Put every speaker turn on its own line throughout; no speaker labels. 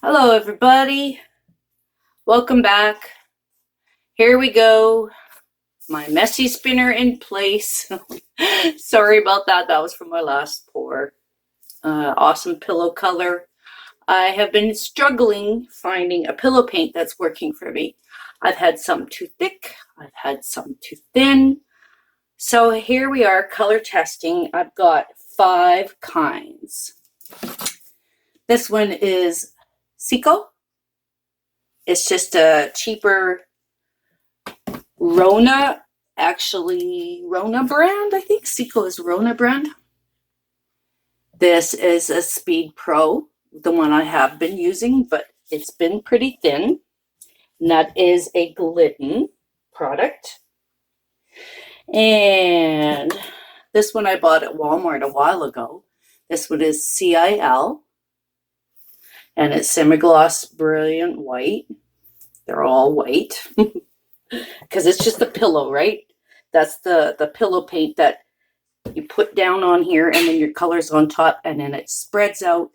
Hello everybody, welcome back. Here we go, my messy spinner in place. Sorry about that, that was from my last pour. Awesome pillow color. I have been struggling finding a pillow paint that's working for me. I've had some too thick, I've had some too thin. So here we are color testing. I've got 5 kinds. This one is Sico. It's just a cheaper Rona, Rona brand, I think. Sico is Rona brand. This is a Speed Pro, the one I have been using, but it's been pretty thin. And that is a Glidden product. And this one I bought at Walmart a while ago. This one is CIL. And it's semi-gloss brilliant white. They're all white. Because it's just a pillow, right? That's the pillow paint that you put down on here, and then your color's on top, and then it spreads out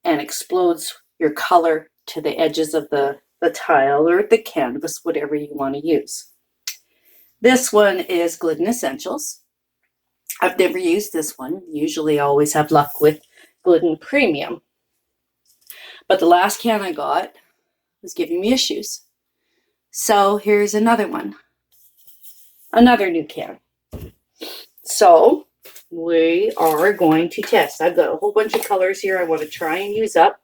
and explodes your color to the edges of the tile or the canvas, whatever you want to use. This one is Glidden Essentials. I've never used this one. Usually I always have luck with Glidden Premium. But the last can I got was giving me issues. So here's another one. Another new can. So we are going to test. I've got a whole bunch of colors here I want to try and use up.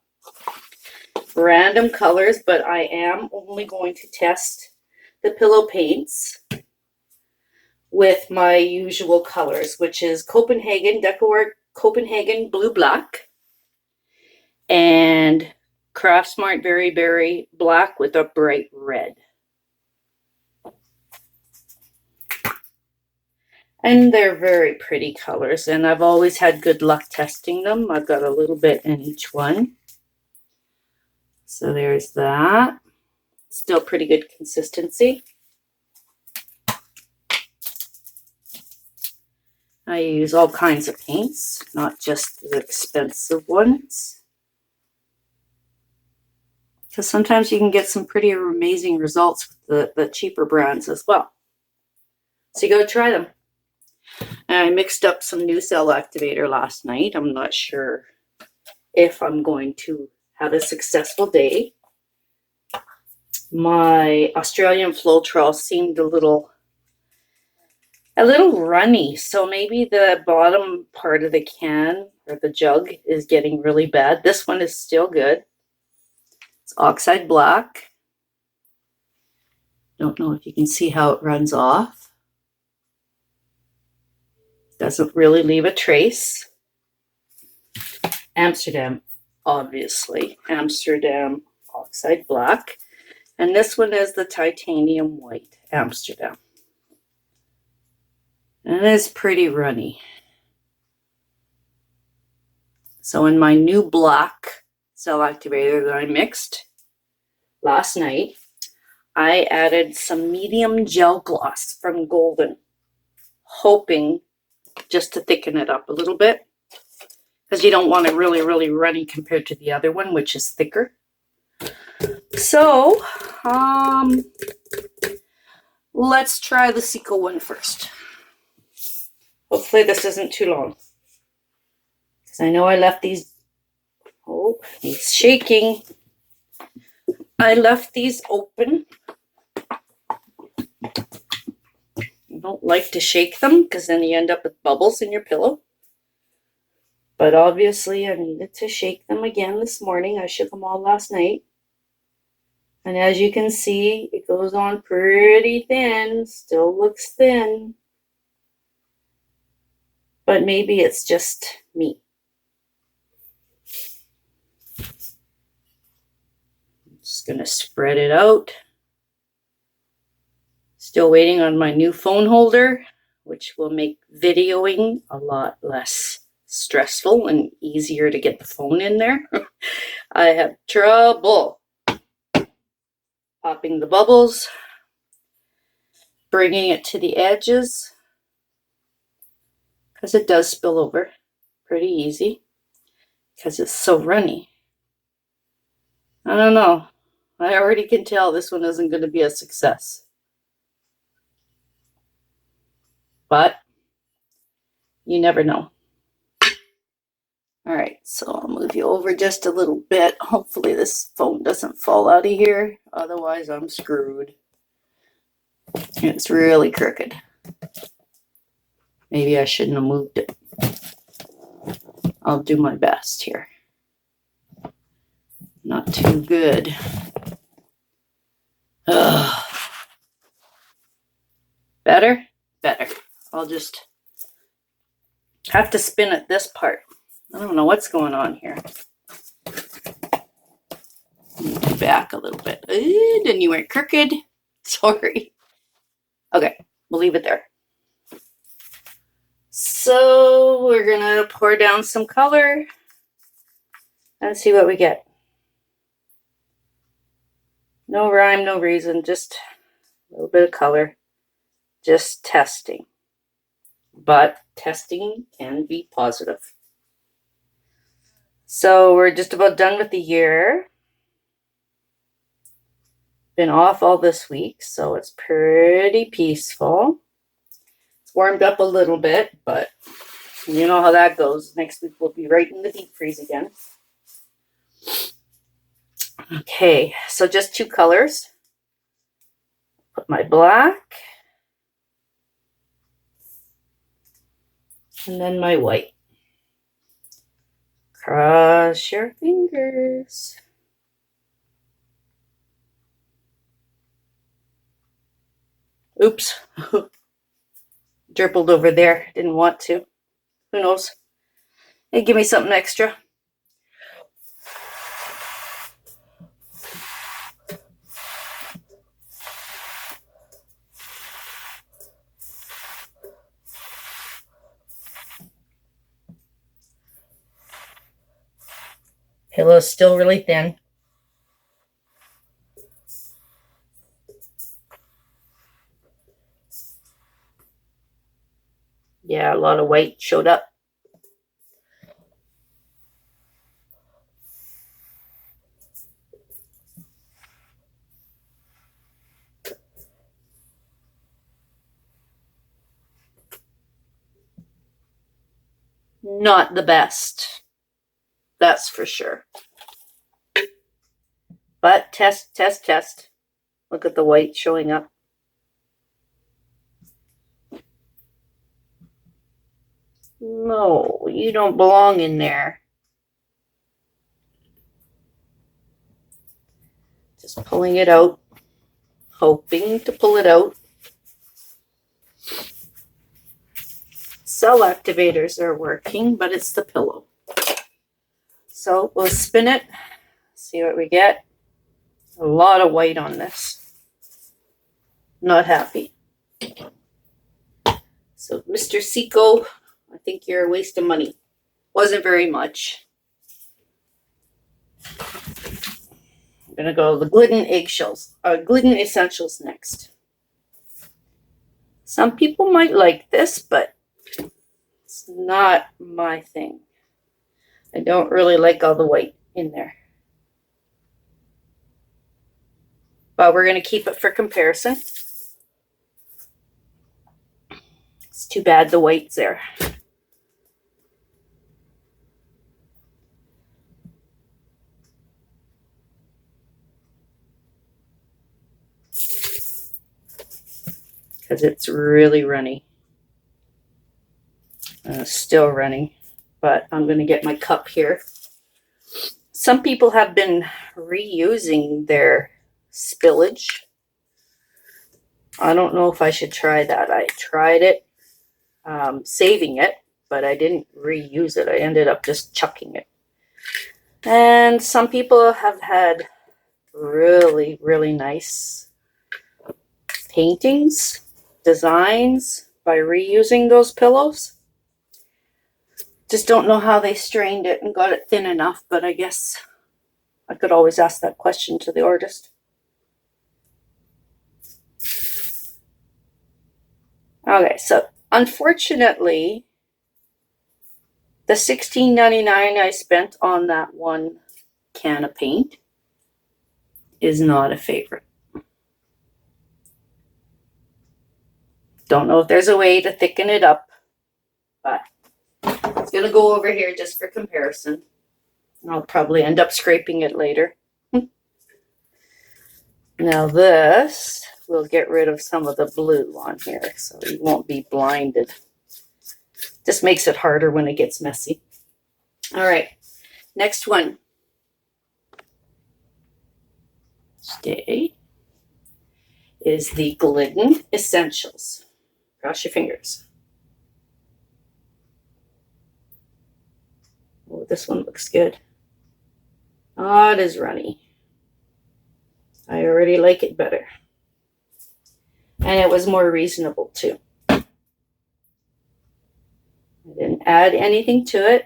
Random colors, but I am only going to test the pillow paints with my usual colors, which is Copahagen, Decorart Copahagen Blue Black, and Craftsmart Very Berry Black with a bright red. And they're very pretty colors, and I've always had good luck testing them. I've got a little bit in each one. So there's that. Still pretty good consistency. I use all kinds of paints, not just the expensive ones. Because sometimes you can get some pretty amazing results with the cheaper brands as well. So you gotta try them. I mixed up some new cell activator last night. I'm not sure if I'm going to have a successful day. My Australian Floetrol seemed a little runny, so maybe the bottom part of the can or the jug is getting really bad. This one is still good. It's Oxide Black. Don't know if you can see how it runs off. Doesn't really leave a trace. Amsterdam, obviously. Amsterdam Oxide Black. And this one is the Titanium White, Amsterdam. And it is pretty runny. So in my new black cell activator that I mixed last night, I added some medium gel gloss from Golden, hoping just to thicken it up a little bit, because you don't want it really, really runny compared to the other one, which is thicker. So, let's try the Sico one first. Hopefully this isn't too long, because I know I left these, oh, he's shaking. I left these open. You don't like to shake them, because then you end up with bubbles in your pillow. But obviously I needed to shake them again this morning. I shook them all last night. And as you can see, it goes on pretty thin. Still looks thin. But maybe it's just me. I'm just going to spread it out. Still waiting on my new phone holder, which will make videoing a lot less stressful and easier to get the phone in there. I have trouble popping the bubbles, bringing it to the edges, because it does spill over pretty easy because it's so runny. I don't know. I already can tell this one isn't going to be a success. But you never know. All right, so I'll move you over just a little bit. Hopefully this phone doesn't fall out of here. Otherwise, I'm screwed. It's really crooked. Maybe I shouldn't have moved it. I'll do my best here. Not too good. Ugh. Better? Better. I'll just have to spin it this part. I don't know what's going on here. Move back a little bit. Then you went crooked. Sorry. Okay, we'll leave it there. So we're gonna pour down some color and see what we get. No rhyme, no reason, just a little bit of color. Just testing. But testing can be positive. So we're just about done with the year. Been off all this week, so it's pretty peaceful. It's warmed up a little bit, but you know how that goes. Next week we'll be right in the deep freeze again. Okay, so just two colors. Put my black. And then my white. Cross your fingers. Oops. Dribbled over there. Didn't want to. Who knows? Hey, give me something extra. Pillow's still really thin. Yeah, a lot of white showed up. Not the best. That's for sure. But test, test, test. Look at the white showing up. No, you don't belong in there. Just pulling it out. Hoping to pull it out. Cell activators are working, but it's the pillow. So we'll spin it. See what we get. A lot of white on this. Not happy. So, Mr. Sico, I think you're a waste of money. Wasn't very much. I'm going to go the Glidden Eggshells, Glidden Essentials next. Some people might like this, but it's not my thing. I don't really like all the white in there. But we're going to keep it for comparison. It's too bad the white's there. Because it's really runny. Still running. But I'm going to get my cup here. Some people have been reusing their spillage. I don't know if I should try that. I tried it, saving it, but I didn't reuse it. I ended up just chucking it. And some people have had really, really nice paintings, designs by reusing those pillows. Just don't know how they strained it and got it thin enough, but I guess I could always ask that question to the artist. Okay, so unfortunately, the $16.99 I spent on that one can of paint is not a favorite. Don't know if there's a way to thicken it up, but it's going to go over here just for comparison. I'll probably end up scraping it later. Now this will get rid of some of the blue on here, so you won't be blinded. Just makes it harder when it gets messy. All right, next one. Today is the Glidden Essentials. Cross your fingers. Oh, this one looks good. Oh, it is runny. I already like it better. And it was more reasonable too. I didn't add anything to it.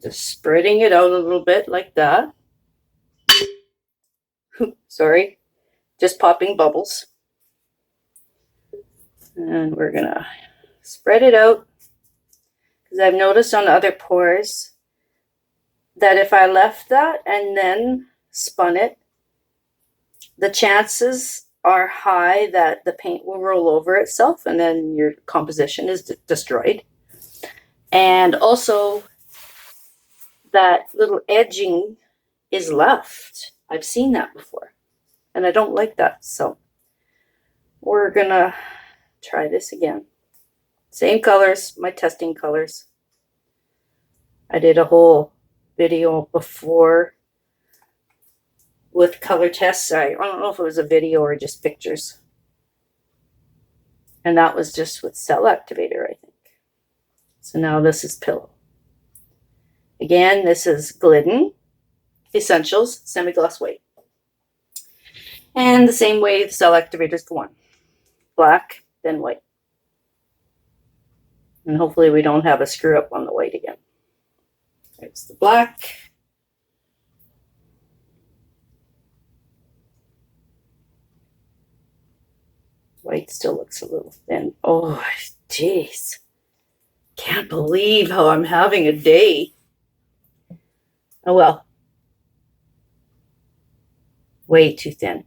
Just spreading it out a little bit like that. Sorry, just popping bubbles. And we're gonna spread it out, because I've noticed on other pours that if I left that and then spun it, the chances are high that the paint will roll over itself and then your composition is destroyed. And also that little edging is left. I've seen that before and I don't like that. So we're gonna try this again. Same colors, my testing colors. I did a whole video before with color tests. I don't know if it was a video or just pictures. And that was just with cell activator, I think. So now this is Pillow. Again, this is Glidden Essentials Semi-Gloss White. And the same way the cell activators go on. Black, then white. And hopefully we don't have a screw up on the white again. There's the black. White still looks a little thin. Oh, jeez. Can't believe how I'm having a day. Oh, well. Way too thin.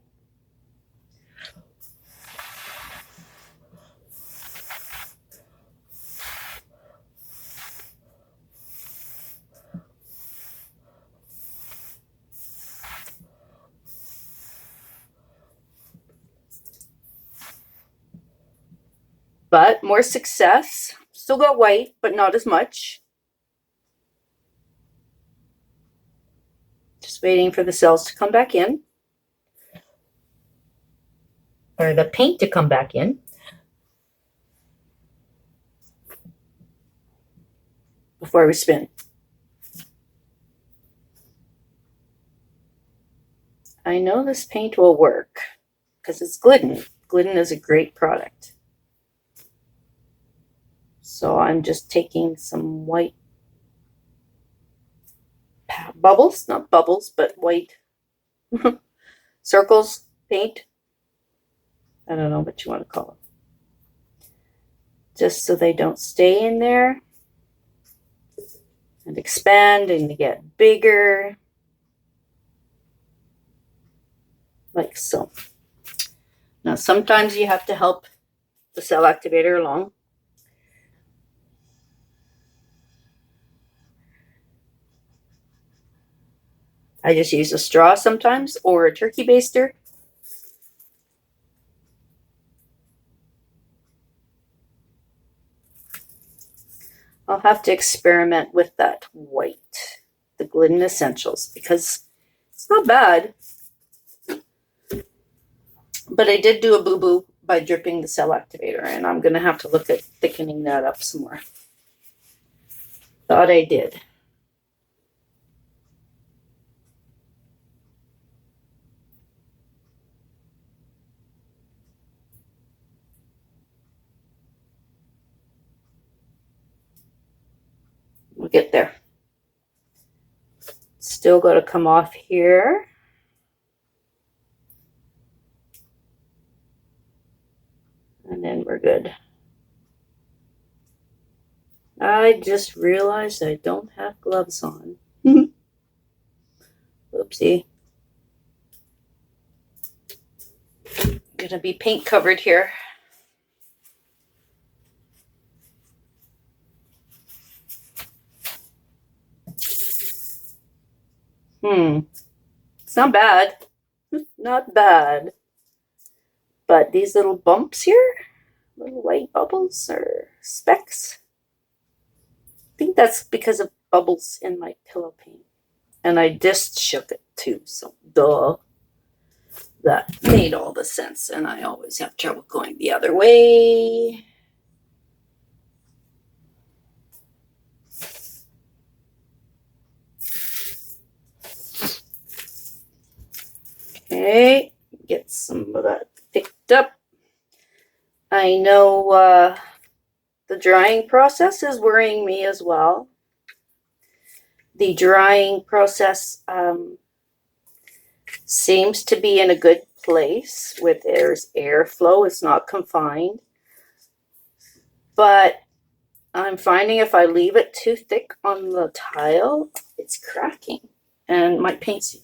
But more success. Still got white, but not as much. Just waiting for the cells to come back in. Or the paint to come back in. Before we spin. I know this paint will work because it's Glidden. Glidden is a great product. So I'm just taking some white bubbles, not bubbles, but white circles, paint. I don't know what you want to call them. Just so they don't stay in there and expand and get bigger. Like so. Now sometimes you have to help the cell activator along. I just use a straw sometimes or a turkey baster. I'll have to experiment with that white, the Glidden Essentials, because it's not bad. But I did do a boo-boo by dripping the cell activator, and I'm going to have to look at thickening that up some more. Thought I did. We'll get there. Still got to come off here. And then we're good. I just realized I don't have gloves on. Oopsie. Gonna be paint covered here. It's not bad. Not bad. But these little bumps here, little white bubbles or specks, I think that's because of bubbles in my pillow paint. And I just shook it too, so duh. That made all the sense, and I always have trouble going the other way. Okay, get some of that picked up. I know the drying process is worrying me as well. The drying process seems to be in a good place with there's airflow. It's not confined. But I'm finding if I leave it too thick on the tile, it's cracking. And my paints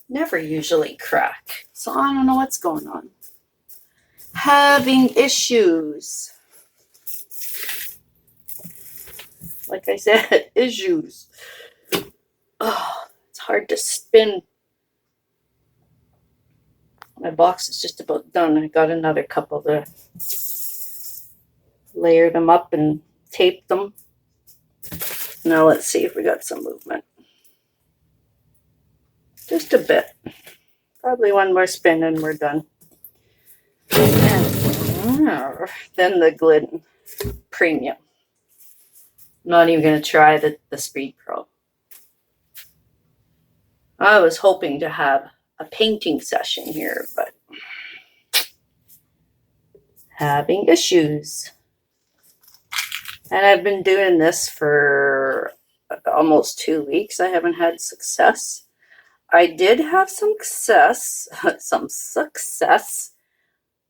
never usually crack. So I don't know what's going on. Having issues. Like I said, issues. Oh, it's hard to spin. My box is just about done. I got another couple to layer them up and tape them. Now let's see if we got some movement. Just a bit. Probably one more spin and we're done. And then the Glidden Premium. I'm not even going to try the Speed Pro. I was hoping to have a painting session here, but having issues. And I've been doing this for almost 2 weeks. I haven't had success. I did have some success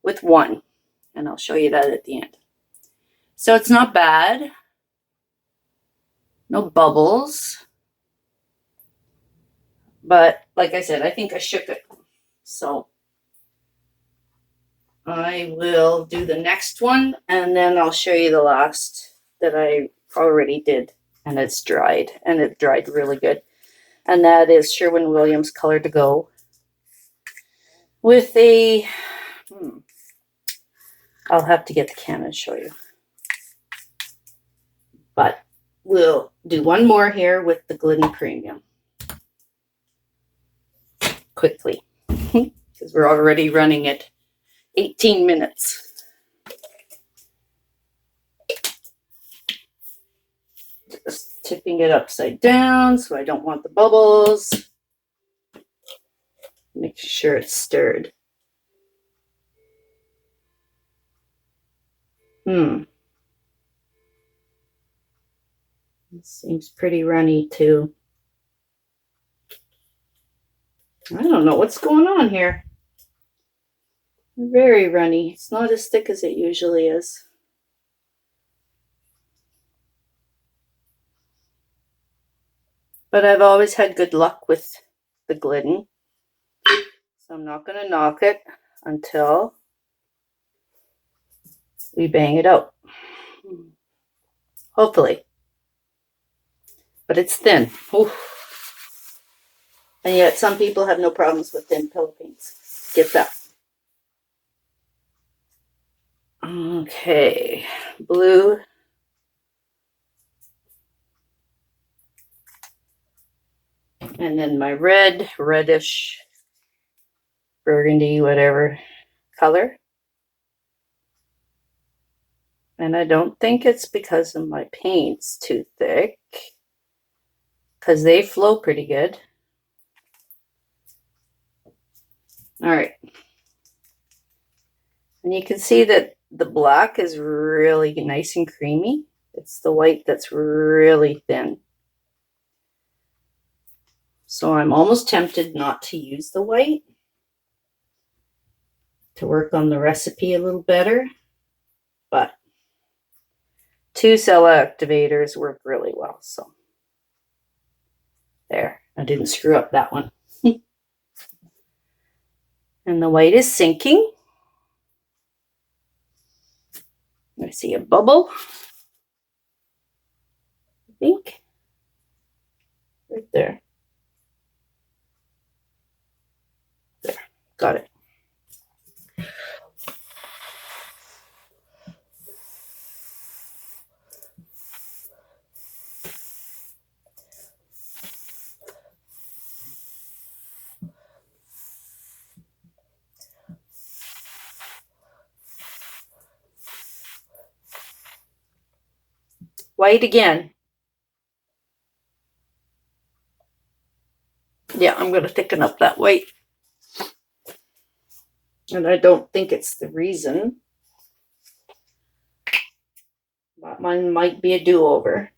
with one, and I'll show you that at the end. So it's not bad. No bubbles. But like I said, I think I shook it. So I will do the next one, and then I'll show you the last that I already did, and it's dried, and it dried really good. And that is Sherwin-Williams Color to Go with a, I'll have to get the can and show you. But we'll do one more here with the Glidden Premium. Quickly, because we're already running at 18 minutes. Just tipping it upside down so I don't want the bubbles. Make sure it's stirred. It seems pretty runny too. I don't know what's going on here. Very runny. It's not as thick as it usually is. But I've always had good luck with the Glidden. So I'm not going to knock it until we bang it out. Hopefully. But it's thin. Oof. And yet some people have no problems with thin pillow paints. Get that. Okay. Blue. And then my red, reddish, burgundy, whatever color. And I don't think it's because of my paint's too thick, because they flow pretty good. All right. And you can see that the black is really nice and creamy. It's the white that's really thin. So I'm almost tempted not to use the white to work on the recipe a little better. But 2 cell activators work really well. So there, I didn't screw up that one. And the white is sinking. I see a bubble, I think, right there. There, got it. White again. Yeah, I'm going to thicken up that white. And I don't think it's the reason. But mine might be a do-over.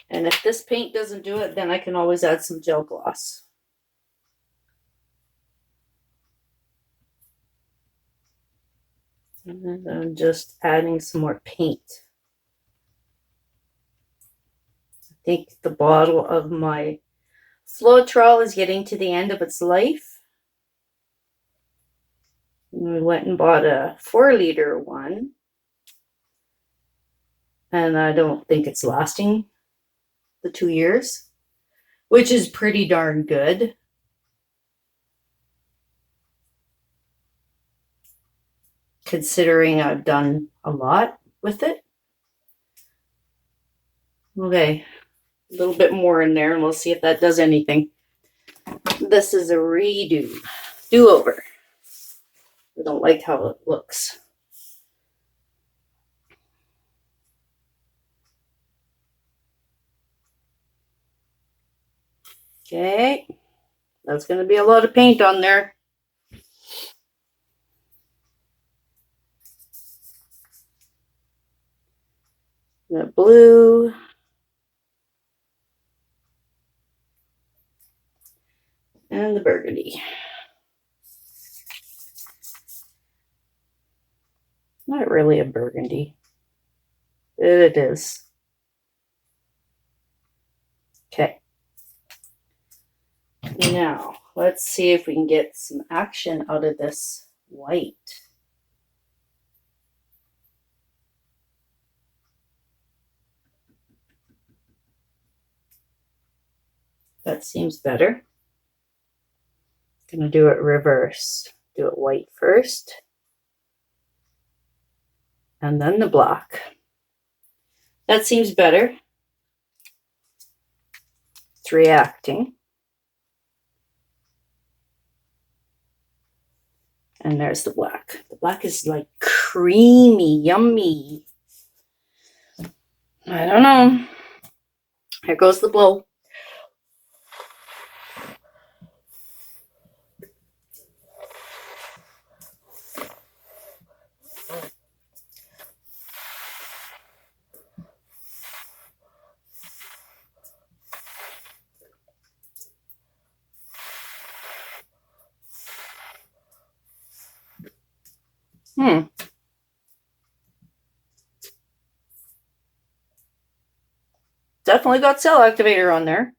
And if this paint doesn't do it, then I can always add some gel gloss. And then I'm just adding some more paint. I think the bottle of my Floetrol is getting to the end of its life. And we went and bought a 4-liter one. And I don't think it's lasting the 2 years, which is pretty darn good. Considering I've done a lot with it. Okay, a little bit more in there and we'll see if that does anything. This is a redo, do-over. I don't like how it looks. Okay, that's going to be a lot of paint on there. The blue. And the burgundy. Not really a burgundy. It is. Okay. Now, let's see if we can get some action out of this white. That seems better. Gonna do it reverse. Do it white first. And then the black. That seems better. It's reacting. And there's the black. The black is like creamy, yummy. I don't know. Here goes the blow. Definitely got cell activator on there.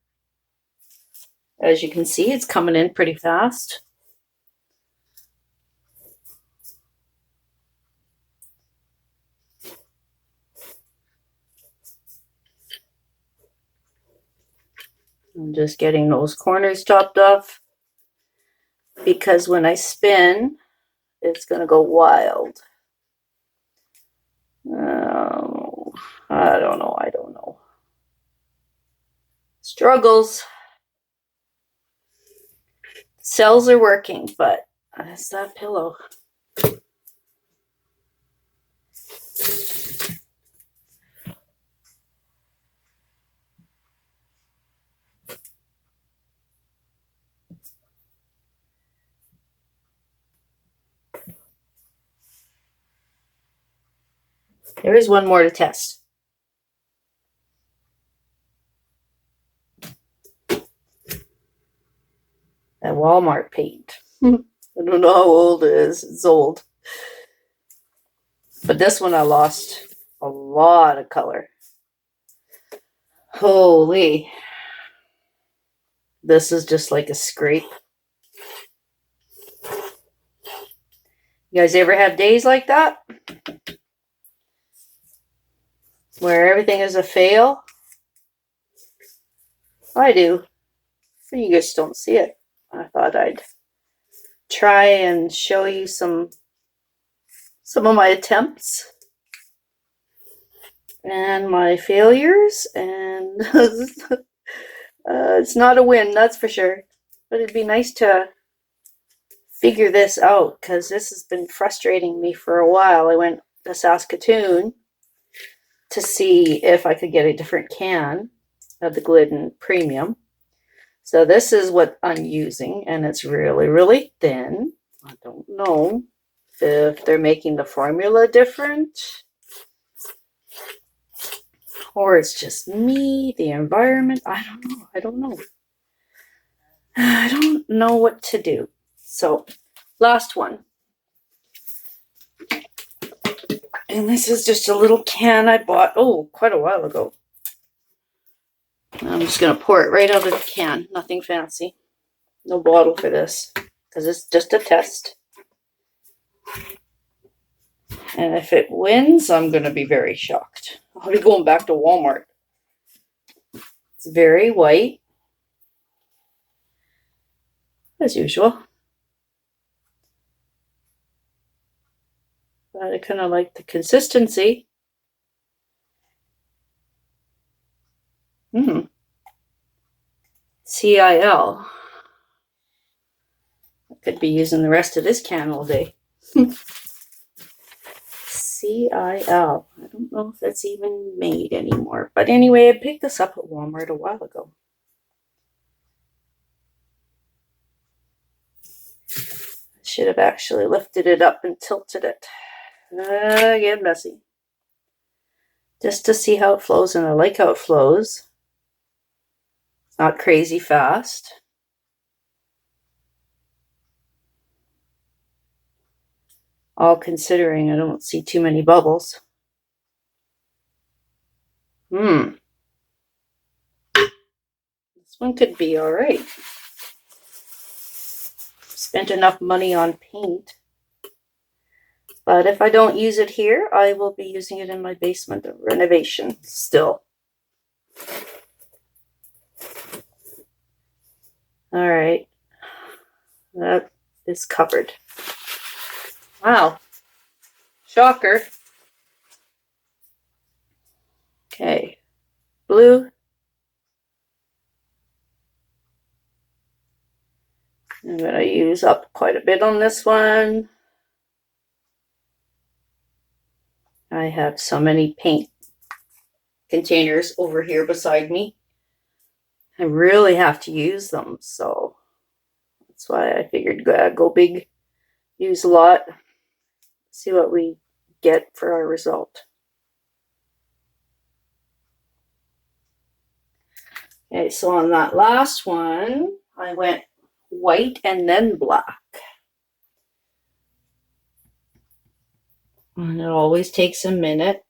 As you can see, it's coming in pretty fast. I'm just getting those corners topped off because when I spin, it's going to go wild. I don't know. Struggles. Cells are working, but it's that pillow. There is one more to test. That Walmart paint. I don't know how old it is. It's old. But this one I lost a lot of color. Holy. This is just like a scrape. You guys ever have days like that? Where everything is a fail? I do. But you guys don't see it. I thought I'd try and show you some of my attempts and my failures, and it's not a win, that's for sure. But it'd be nice to figure this out, because this has been frustrating me for a while. I went to Saskatoon to see if I could get a different can of the Glidden Premium. So this is what I'm using, and it's really, really thin. I don't know if they're making the formula different, or it's just me, the environment. I don't know. I don't know what to do. So, last one. And this is just a little can I bought, quite a while ago. I'm just going to pour it right out of the can. Nothing fancy. No bottle for this, because it's just a test. And if it wins, I'm going to be very shocked. I'll be going back to Walmart. It's very white, as usual. But I kind of like the consistency. CIL. I could be using the rest of this can all day. CIL. I don't know if that's even made anymore. But anyway, I picked this up at Walmart a while ago. I should have actually lifted it up and tilted it. Get messy. Just to see how it flows, and I like how it flows. It's not crazy fast. All considering I don't see too many bubbles. This one could be all right. Spent enough money on paint. But if I don't use it here, I will be using it in my basement of renovation still. All right. That is covered. Wow. Shocker. Okay. Blue. I'm going to use up quite a bit on this one. I have so many paint containers over here beside me. I really have to use them, so that's why I figured go big, use a lot, see what we get for our result. Okay, so on that last one, I went white and then black. And it always takes a minute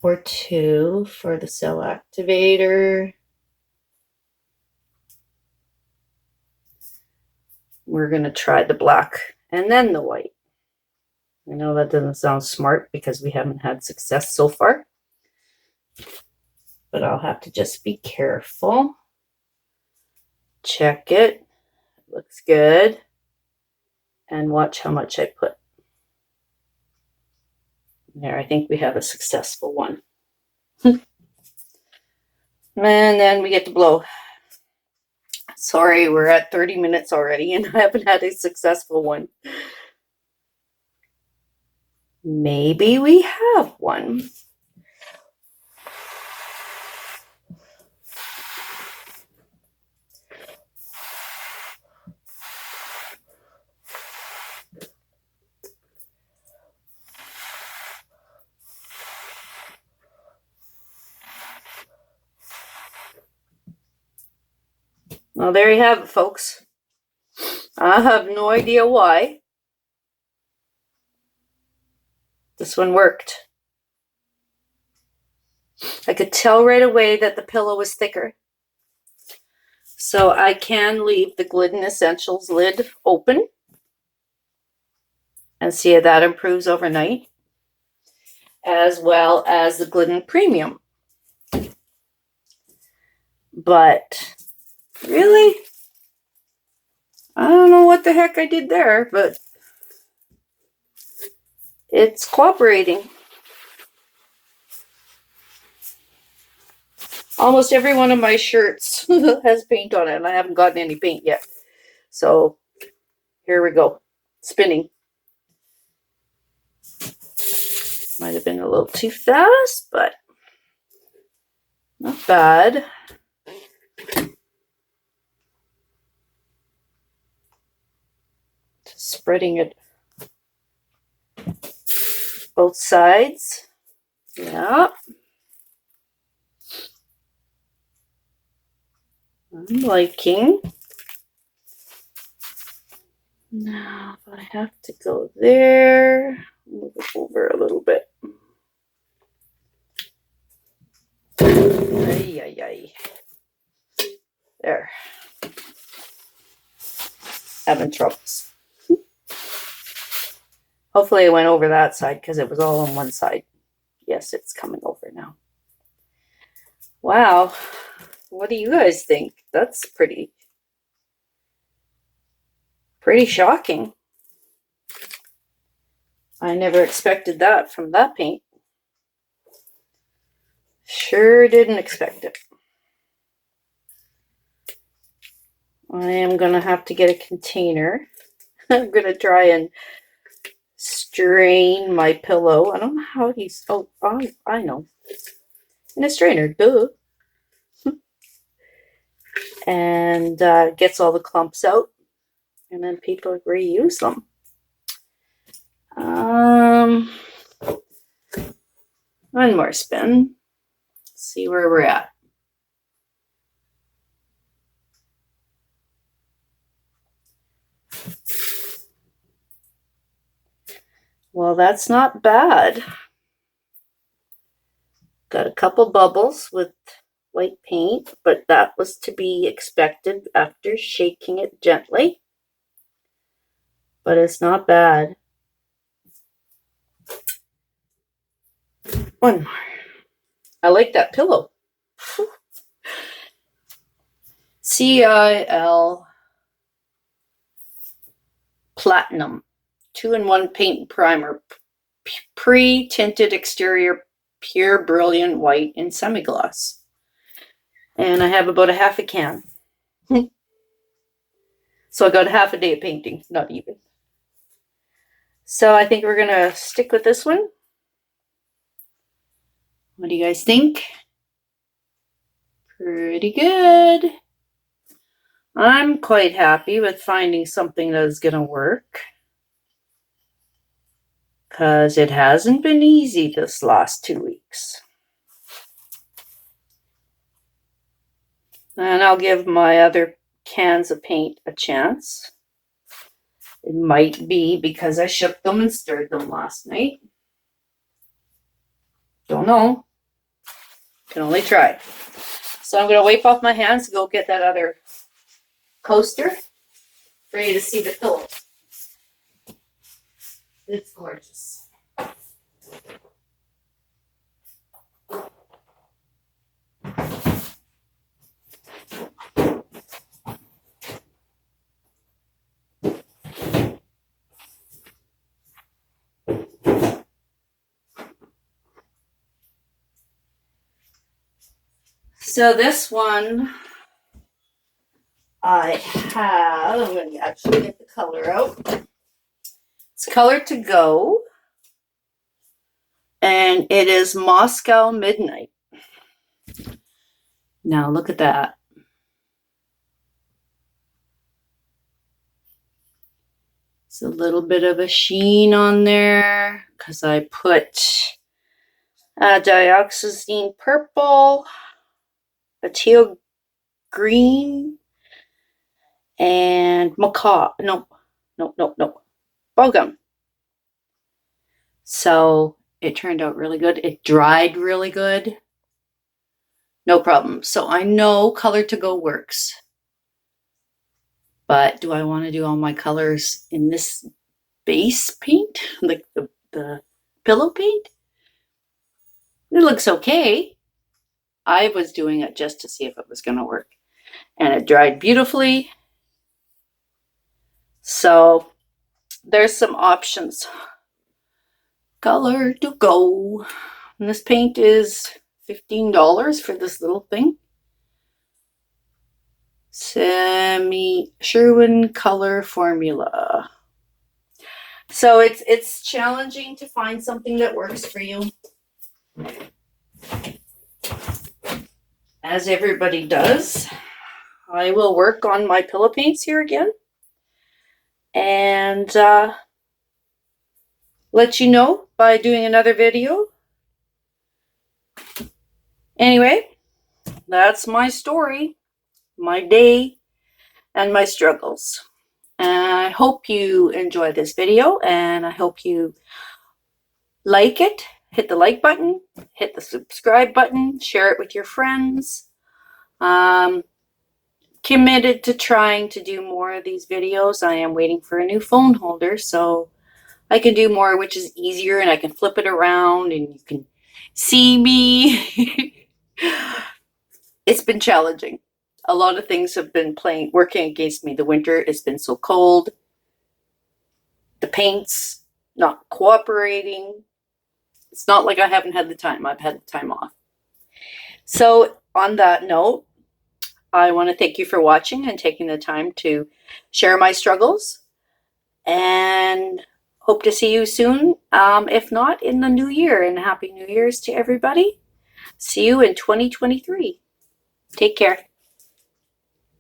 or two for the cell activator. We're going to try the black and then the white. I know that doesn't sound smart because we haven't had success so far, but I'll have to just be careful. Check it. Looks good. And watch how much I put. There, I think we have a successful one. And then we get to blow. Sorry, we're at 30 minutes already and I haven't had a successful one. Maybe we have one. Well, there you have it, folks. I have no idea why. This one worked. I could tell right away that the pillow was thicker. So I can leave the Glidden Essentials lid open and see if that improves overnight, as well as the Glidden Premium. But really, I don't know what the heck I did there, but it's cooperating. Almost every one of my shirts has paint on it, and I haven't gotten any paint yet. So here we go. Spinning. Might have been a little too fast, but not bad. Just spreading it both sides. Yeah. I'm liking. Now, if I have to go there, move it over a little bit. Ay, ay, ay. There. Having troubles. Hopefully it went over that side because it was all on one side. Yes, it's coming over now. Wow. What do you guys think? That's pretty shocking. I never expected that from that paint. Sure didn't expect it. I am going to have to get a container. I'm going to try and strain my pillow. I don't know how he's... Oh, I know. In a strainer, duh. And gets all the clumps out. And then people reuse them. One more spin. See where we're at. Well, that's not bad. Got a couple bubbles with white paint, but that was to be expected after shaking it gently. But it's not bad. One more. I like that pillow. CIL Platinum 2-in-1 paint primer, pre-tinted exterior, pure brilliant white in semi-gloss. And I have about a half a can. So I got half a day of painting, not even. So I think we're going to stick with this one. What do you guys think? Pretty good. I'm quite happy with finding something that is going to work. Because it hasn't been easy this last 2 weeks. And I'll give my other cans of paint a chance. It might be because I shook them and stirred them last night. Don't know. Can only try. So I'm going to wipe off my hands to go get that other coaster for you to see the pillow. It's gorgeous. So this one I have, I'm going to actually get the color out. It's Color to Go. And it is Moscow Midnight. Now look at that. It's a little bit of a sheen on there because I put dioxazine purple, a teal green, and macaw. No. Bogum. So it turned out really good. It dried really good. No problem. So I know Color to Go works. But do I want to do all my colors in this base paint? Like the pillow paint? It looks okay. I was doing it just to see if it was going to work. And it dried beautifully. So there's some options. Color to Go. And this paint is $15 for this little thing. Sherwin color formula. So it's challenging to find something that works for you, as everybody does. I will work on my pillow paints here again and let you know by doing another video. Anyway, that's my story, my day, and my struggles. And I hope you enjoy this video, and I hope you like it. Hit the like button, hit the subscribe button, share it with your friends. Committed to trying to do more of these videos. I am waiting for a new phone holder so I can do more, which is easier, and I can flip it around and you can see me. It's been challenging. A lot of things have been working against me. The winter has been so cold. The paint's not cooperating. It's not like I haven't had the time. I've had the time off. So on that note, I want to thank you for watching and taking the time to share my struggles, and hope to see you soon. If not, in the new year, and Happy New Year's to everybody. See you in 2023. Take care.